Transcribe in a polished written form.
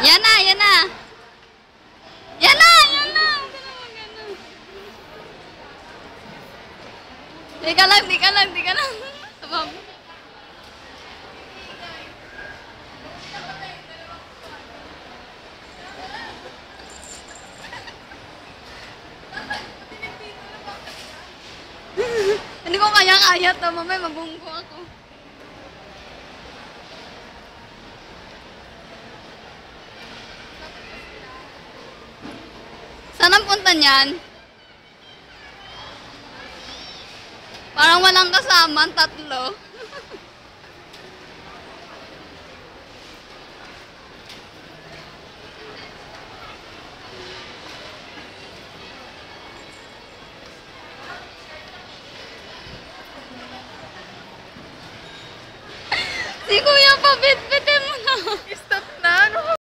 Yan na, yan na. Yan na, yan na. Di ka lang, di ka lang, di ka lang. Tabang. Hindi ko kaya-kaya to. Mamaya mabungko ako. Saan ang punta niyan? Parang walang kasama, tatlo. Si Kuya Pabit.